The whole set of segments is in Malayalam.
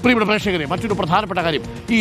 പ്രിയപ്പെട്ട പ്രേക്ഷകരെ, മറ്റൊരു പ്രധാനപ്പെട്ട കാര്യം, ഈ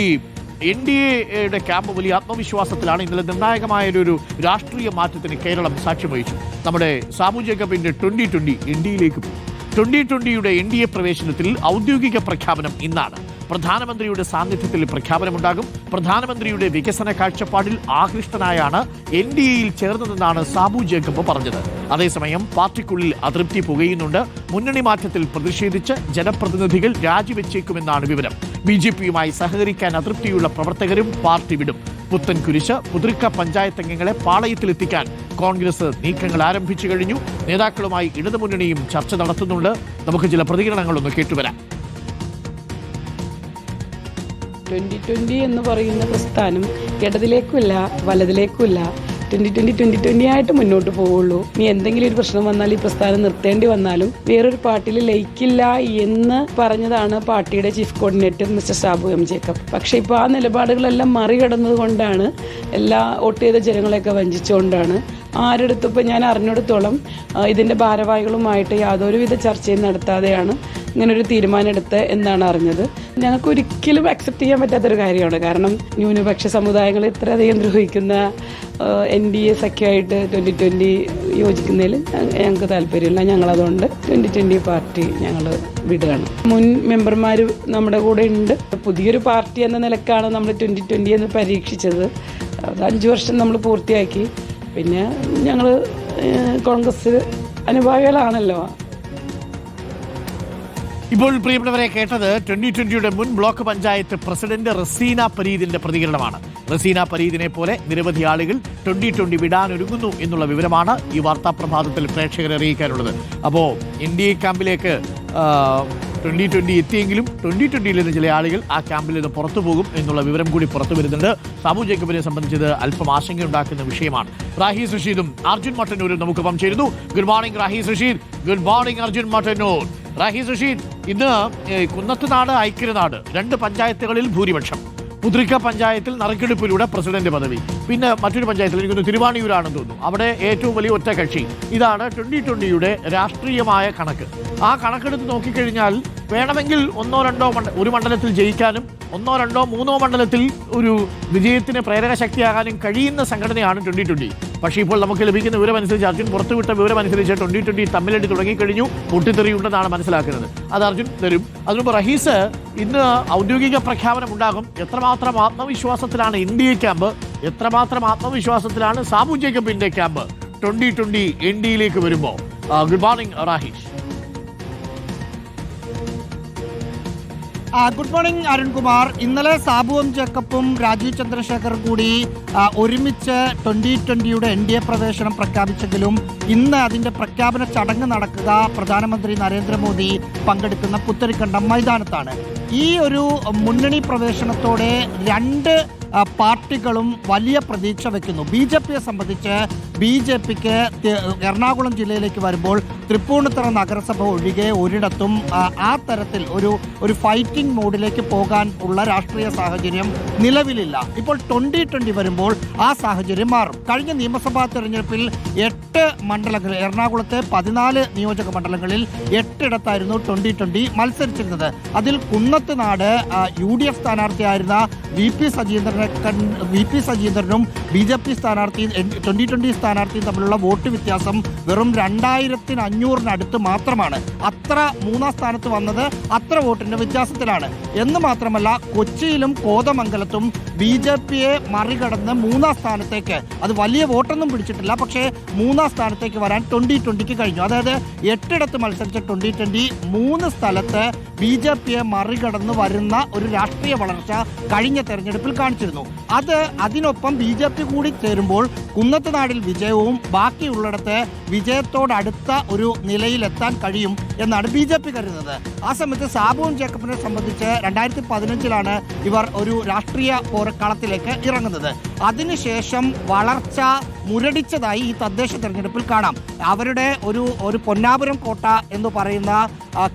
NDA ക്യാമ്പ് വലിയ ആത്മവിശ്വാസത്തിലാണ്. ഇന്നലെ നിർണായകമായൊരു രാഷ്ട്രീയ മാറ്റത്തിന് കേരളം സാക്ഷ്യം വഹിച്ചു. നമ്മുടെ സാബു ജേക്കബിന്റെ 2020 ഇന്ത്യയിലേക്ക് പോയി. 2020യുടെ NDA പ്രവേശനത്തിൽ ഔദ്യോഗിക പ്രഖ്യാപനം ഇന്നാണ്. പ്രധാനമന്ത്രിയുടെ സാന്നിധ്യത്തിൽ പ്രഖ്യാപനമുണ്ടാകും. പ്രധാനമന്ത്രിയുടെ വികസന കാഴ്ചപ്പാടിൽ ആകൃഷ്ടനായാണ് NDAയിൽ ചേർന്നതെന്നാണ് സാബു ജേക്കബ് പറഞ്ഞത്. അതേസമയം പാർട്ടിക്കുള്ളിൽ അതൃപ്തി പുകയുന്നുണ്ട്. മുന്നണി മാറ്റത്തിൽ പ്രതിഷേധിച്ച് ജനപ്രതിനിധികൾ രാജിവെച്ചേക്കുമെന്നാണ് വിവരം. BJPയുമായി സഹകരിക്കാൻ അതൃപ്തിയുള്ള പ്രവർത്തകരും പാർട്ടി വിടും. പുത്തൻകുരിശ്, പുതുർക്ക പഞ്ചായത്ത് അംഗങ്ങളെ പാളയത്തിലെത്തിക്കാൻ കോൺഗ്രസ് നീക്കങ്ങൾ ആരംഭിച്ചു കഴിഞ്ഞു. നേതാക്കളുമായി ഇടതുമുന്നണിയും ചർച്ച നടത്തുന്നുണ്ട്. നമുക്ക് ചില പ്രതികരണങ്ങളൊന്ന് കേട്ടുവരാം. 2020 എന്ന് പറയുന്ന പ്രസ്ഥാനം ഇടതിലേക്കുമില്ല വലതിലേക്കുമില്ല. 2020 ആയിട്ട് മുന്നോട്ട് പോവുള്ളൂ. ഇനി എന്തെങ്കിലും ഒരു പ്രശ്നം വന്നാൽ ഈ പ്രസ്ഥാനം നിർത്തേണ്ടി വന്നാലും വേറൊരു പാർട്ടിയിൽ ലയിക്കില്ല എന്ന് പറഞ്ഞതാണ് പാർട്ടിയുടെ chief coordinator mister Sabu M Jacob. പക്ഷെ ഇപ്പോൾ ആ നിലപാടുകളെല്ലാം മറികടന്നത് കൊണ്ടാണ്, എല്ലാ വോട്ട് ചെയ്ത ജനങ്ങളെയൊക്കെ വഞ്ചിച്ചുകൊണ്ടാണ്, ആരെടുത്തും ഇപ്പോൾ ഞാൻ അറിഞ്ഞെടുത്തോളം ഇതിൻ്റെ ഭാരവാഹികളുമായിട്ട് യാതൊരുവിധ ചർച്ചയും നടത്താതെയാണ് ഇങ്ങനൊരു തീരുമാനം എടുത്ത് എന്നാണ് അറിഞ്ഞത്. ഞങ്ങൾക്ക് ഒരിക്കലും അക്സെപ്റ്റ് ചെയ്യാൻ പറ്റാത്തൊരു കാര്യമാണ്. കാരണം ന്യൂനപക്ഷ സമുദായങ്ങൾ ഇത്രയധികം ദ്രോഹിക്കുന്ന NDA സഖ്യമായിട്ട് 2020 യോജിക്കുന്നതിൽ ഞങ്ങൾക്ക് താല്പര്യമില്ല. ഞങ്ങളതുകൊണ്ട് 2020 പാർട്ടി ഞങ്ങൾ വിടുകയാണ്. മുൻ മെമ്പർമാർ നമ്മുടെ കൂടെ ഉണ്ട്. പുതിയൊരു പാർട്ടി എന്ന നിലക്കാണ് നമ്മൾ 2020 എന്ന് പരീക്ഷിച്ചത്. അത് 5 വർഷം നമ്മൾ പൂർത്തിയാക്കി. പിന്നെ ഞങ്ങൾ കോൺഗ്രസ് അനുഭാവികളാണല്ലോ. ഇപ്പോൾ പ്രിയപ്പെട്ടവരെ കേട്ടത് 2020യുടെ മുൻ ബ്ലോക്ക് പഞ്ചായത്ത് പ്രസിഡന്റ് റസീന പരീദിന്റെ പ്രതികരണമാണ്. റസീന പരീദിനെ പോലെ നിരവധി ആളുകൾ 2020 വിടാനൊരുങ്ങുന്നു എന്നുള്ള വിവരമാണ് ഈ വാർത്താ പ്രഭാതത്തിൽ പ്രേക്ഷകരെ അറിയിക്കാനുള്ളത്. അപ്പോൾ NDA ക്യാമ്പിലേക്ക് 2020 എത്തിയെങ്കിലും 2020യിൽ നിന്ന് ചില ആളുകൾ ആ ക്യാമ്പിൽ നിന്ന് പുറത്തു പോകും എന്നുള്ള വിവരം കൂടി പുറത്തു വരുന്നുണ്ട്. സാബു ജേക്കബിനെ സംബന്ധിച്ചത് അല്പം ആശങ്കയുണ്ടാക്കുന്ന വിഷയമാണ്. റാഹീസ് റഷീദും അർജുൻ മട്ടന്നൂരും നമുക്കൊപ്പം ചേരുന്നു. Good morning Rahees Rasheed. Good morning Arjun Mattannur. Rahees Rasheed, ഇന്ന് കുന്നത്തുനാട്, ഐക്യനാട് 2 പഞ്ചായത്തുകളിൽ ഭൂരിപക്ഷം. പുതുർക്ക പഞ്ചായത്തിൽ നറുക്കെടുപ്പിലൂടെ പ്രസിഡന്റ് പദവി. പിന്നെ മറ്റൊരു പഞ്ചായത്തിൽ എനിക്കൊന്ന് തിരുവാണിയൂരാണെന്ന് തോന്നുന്നു, അവിടെ ഏറ്റവും വലിയ ഒറ്റ കക്ഷി. ഇതാണ് 2020യുടെ രാഷ്ട്രീയമായ കണക്ക്. ആ കണക്കെടുത്ത് നോക്കിക്കഴിഞ്ഞാൽ വേണമെങ്കിൽ ഒരു മണ്ഡലത്തിൽ ജയിക്കാനും 1, 2, 3 മണ്ഡലത്തിൽ ഒരു വിജയത്തിന് പ്രേരക ശക്തിയാകാനും കഴിയുന്ന സംഘടനയാണ് 2020. പക്ഷേ ഇപ്പോൾ നമുക്ക് ലഭിക്കുന്ന വിവരമനുസരിച്ച്, അർജുൻ പുറത്തുവിട്ട വിവരമനുസരിച്ച് 2020 തമ്മിലടി തുടങ്ങിക്കഴിഞ്ഞു. പൊട്ടിത്തെറിയുണ്ടെന്നാണ് മനസ്സിലാക്കുന്നത്. അത് അർജുൻ തരും. അതിനുമുമ്പ് റഹീസ്, ഇന്ന് ഔദ്യോഗിക പ്രഖ്യാപനം ഉണ്ടാകും. എത്രമാത്രം ആത്മവിശ്വാസത്തിലാണ് NDA ക്യാമ്പ്, എത്രമാത്രം ആത്മവിശ്വാസത്തിലാണ് സാബു ജേക്കബിന്റെ ക്യാമ്പ് 2020 NDAയിലേക്ക് വരുമ്പോൾ? Good morning Raheesh. Good morning Arunkumar. ഇന്നലെ സാബു എം ജേക്കബും രാജീവ് ചന്ദ്രശേഖറും കൂടി ഒരുമിച്ച് 2020യുടെ NDA പ്രവേശനം പ്രഖ്യാപിച്ചെങ്കിലും ഇന്ന് അതിൻ്റെ പ്രഖ്യാപന ചടങ്ങ് നടക്കുക പ്രധാനമന്ത്രി നരേന്ദ്രമോദി പങ്കെടുക്കുന്ന പുത്തരിക്കണ്ടം മൈതാനത്താണ്. ഈ ഒരു മുന്നണി പ്രവേശനത്തോടെ 2 പാർട്ടികളും വലിയ പ്രതീക്ഷ വയ്ക്കുന്നു. BJPയെ സംബന്ധിച്ച് BJPക്ക് എറണാകുളം ജില്ലയിലേക്ക് വരുമ്പോൾ തൃപ്പൂണിത്തുറ നഗരസഭ ഒഴികെ ഒരിടത്തും ആ തരത്തിൽ ഒരു ഫൈറ്റിംഗ് മോഡിലേക്ക് പോകാൻ ഉള്ള രാഷ്ട്രീയ സാഹചര്യം നിലവിലില്ല. ഇപ്പോൾ 2020 വരുമ്പോൾ ആ സാഹചര്യം മാറും. കഴിഞ്ഞ നിയമസഭാ തെരഞ്ഞെടുപ്പിൽ 8 മണ്ഡലങ്ങൾ, എറണാകുളത്തെ 14 നിയോജക മണ്ഡലങ്ങളിൽ 8 2020 മത്സരിച്ചിരുന്നത്. അതിൽ കുന്നത്തുനാട് UDF സ്ഥാനാർത്ഥിയായിരുന്ന VP സജീന്ദ്രനും BJP സ്ഥാനാർത്ഥിയും 2020 സ്ഥാനാർത്ഥിയും തമ്മിലുള്ള വോട്ട് വ്യത്യാസം വെറും 2500-നടുത്ത് മാത്രമാണ്. അത്ര 3-ാം സ്ഥാനത്ത് വന്നത് അത്ര വോട്ടിന്റെ വ്യത്യാസത്തിലാണ്. എന്ന് മാത്രമല്ല, കൊച്ചിയിലും കോതമംഗലത്തും BJPയെ മറികടന്ന് 3-ാം സ്ഥാനത്തേക്ക്, അത് വലിയ വോട്ടൊന്നും പിടിച്ചിട്ടില്ല, പക്ഷേ 3-ാം സ്ഥാനത്തേക്ക് വരാൻ 2020ക്ക് കഴിഞ്ഞു. അതായത് 8 മത്സരിച്ച 2020 3 സ്ഥലത്ത് BJPയെ മറികടന്ന് വരുന്ന ഒരു രാഷ്ട്രീയ വളർച്ച കഴിഞ്ഞ തെരഞ്ഞെടുപ്പിൽ കാണിച്ചിരുന്നു. അതിനൊപ്പം BJP കൂടി ചേരുമ്പോൾ കുന്നത്തുനാടിൽ വിജയവും ബാക്കിയുള്ളിടത്ത് വിജയത്തോടടുത്ത ഒരു നിലയിലെത്താൻ കഴിയും എന്നാണ് BJP കരുതുന്നത്. ആ സമയത്ത് സാബു ജേക്കബിനെ സംബന്ധിച്ച് 2015 ഇവർ ഒരു രാഷ്ട്രീയ പോരാട്ടത്തിലേക്ക് ഇറങ്ങുന്നത്. അതിനുശേഷം വളർച്ച മുരടിച്ചതായി ഈ തദ്ദേശ തെരഞ്ഞെടുപ്പിൽ കാണാം. അവരുടെ ഒരു പൊന്നാപുരം കോട്ട എന്ന് പറയുന്ന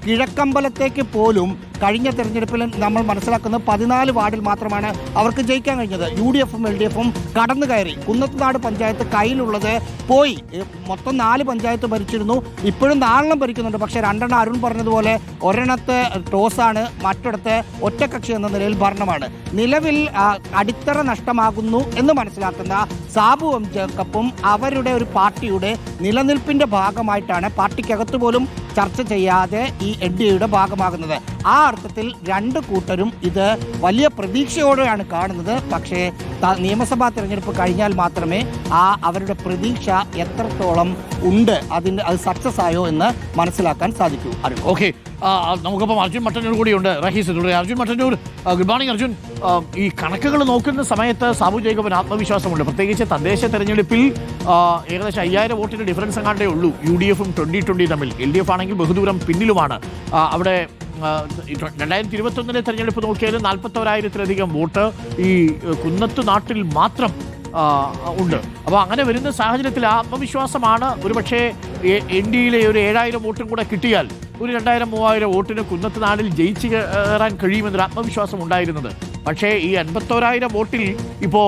കിഴക്കമ്പലത്തേക്ക് പോലും കഴിഞ്ഞ തെരഞ്ഞെടുപ്പിൽ നമ്മൾ മനസ്സിലാക്കുന്നത് 14 വാർഡിൽ മാത്രമാണ് അവർക്ക് ജയിക്കാൻ കഴിഞ്ഞത്. UDF-ഉം LDF-ഉം കടന്നു കയറി. കുന്നത്തുനാട് പഞ്ചായത്ത് കയ്യിലുള്ളത് പോയി. മൊത്തം 4 പഞ്ചായത്ത് ഭരിച്ചിരുന്നു. ഇപ്പോഴും 4 ഭരിക്കുന്നുണ്ട്. പക്ഷേ 2 അരുൺ പറഞ്ഞതുപോലെ ഒരെണ്ണത്ത് ടോസാണ്, മറ്റിടത്ത് ഒറ്റക്കക്ഷി എന്ന നിലയിൽ ഭരണമാണ്. നിലവിൽ അടിത്തറ നഷ്ടമാകുന്നു എന്ന് മനസ്സിലാക്കുന്ന സാബു എം ജേക്കബും അവരുടെ ഒരു പാർട്ടിയുടെ നിലനിൽപ്പിന്റെ ഭാഗമായിട്ടാണ് പാർട്ടിക്കകത്ത് പോലും ചർച്ച ചെയ്യാതെ ഈ NDAയുടെ ഭാഗമാകുന്നത്. ആ അർത്ഥത്തിൽ 2 കൂട്ടരും ഇത് വലിയ പ്രതീക്ഷയോടെയാണ് കാണുന്നത്. പക്ഷേ നിയമസഭാ തെരഞ്ഞെടുപ്പ് കഴിഞ്ഞാൽ മാത്രമേ അവരുടെ പ്രതീക്ഷ എത്രത്തോളം ഉണ്ട്, അത് സക്സസ് ആയോ എന്ന് മനസ്സിലാക്കാൻ സാധിക്കൂ. ഓക്കെ, നമുക്കിപ്പം അർജുൻ മട്ടന്നൂർ കൂടിയുണ്ട്. റഹീസ് തുടരെ. Arjun Mattannur, good morning Arjun. ഈ കണക്കുകൾ നോക്കുന്ന സമയത്ത് സാബു ജേക്കബിന് ആത്മവിശ്വാസമുണ്ട്. പ്രത്യേകിച്ച് തദ്ദേശ തെരഞ്ഞെടുപ്പിൽ ഏകദേശം 5000 വോട്ടിന്റെ ഡിഫറൻസ് എങ്ങാണ്ടേ ഉള്ളൂ UDF-ഉം 2020 തമ്മിൽ. LDF ആണെങ്കിൽ ബഹുദൂരം പിന്നിലുമാണ്. അവിടെ 2021 തെരഞ്ഞെടുപ്പ് നോക്കിയാൽ 41,000-ത്തിലധികം വോട്ട് ഈ കുന്നത്ത് നാട്ടിൽ മാത്രം ഉണ്ട്. അപ്പോൾ അങ്ങനെ വരുന്ന സാഹചര്യത്തിൽ ആത്മവിശ്വാസമാണ്. ഒരുപക്ഷെ NDAയിലെ ഒരു 7000 വോട്ടും കൂടെ കിട്ടിയാൽ ഒരു 2000-3000 വോട്ടിന് കുന്നത്ത് നാടിൽ ജയിച്ചു കയറാൻ കഴിയുമെന്നൊരു ആത്മവിശ്വാസം ഉണ്ടായിരുന്നത്. പക്ഷേ ഈ 51,000 വോട്ടിൽ ഇപ്പോൾ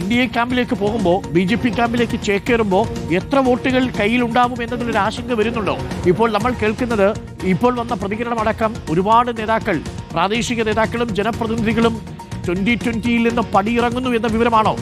NDA ക്യാമ്പിലേക്ക് പോകുമ്പോൾ, BJP ക്യാമ്പിലേക്ക് ചേക്കേറുമ്പോൾ എത്ര വോട്ടുകൾ കയ്യിലുണ്ടാവും എന്നതിലൊരു ആശങ്ക വരുന്നുണ്ടോ? ഇപ്പോൾ നമ്മൾ കേൾക്കുന്നത്, ഇപ്പോൾ വന്ന പ്രതികരണമടക്കം ഒരുപാട് നേതാക്കൾ, പ്രാദേശിക നേതാക്കളും ജനപ്രതിനിധികളും 2020 നിന്ന് പടിയിറങ്ങുന്നു എന്ന വിവരമാണോ?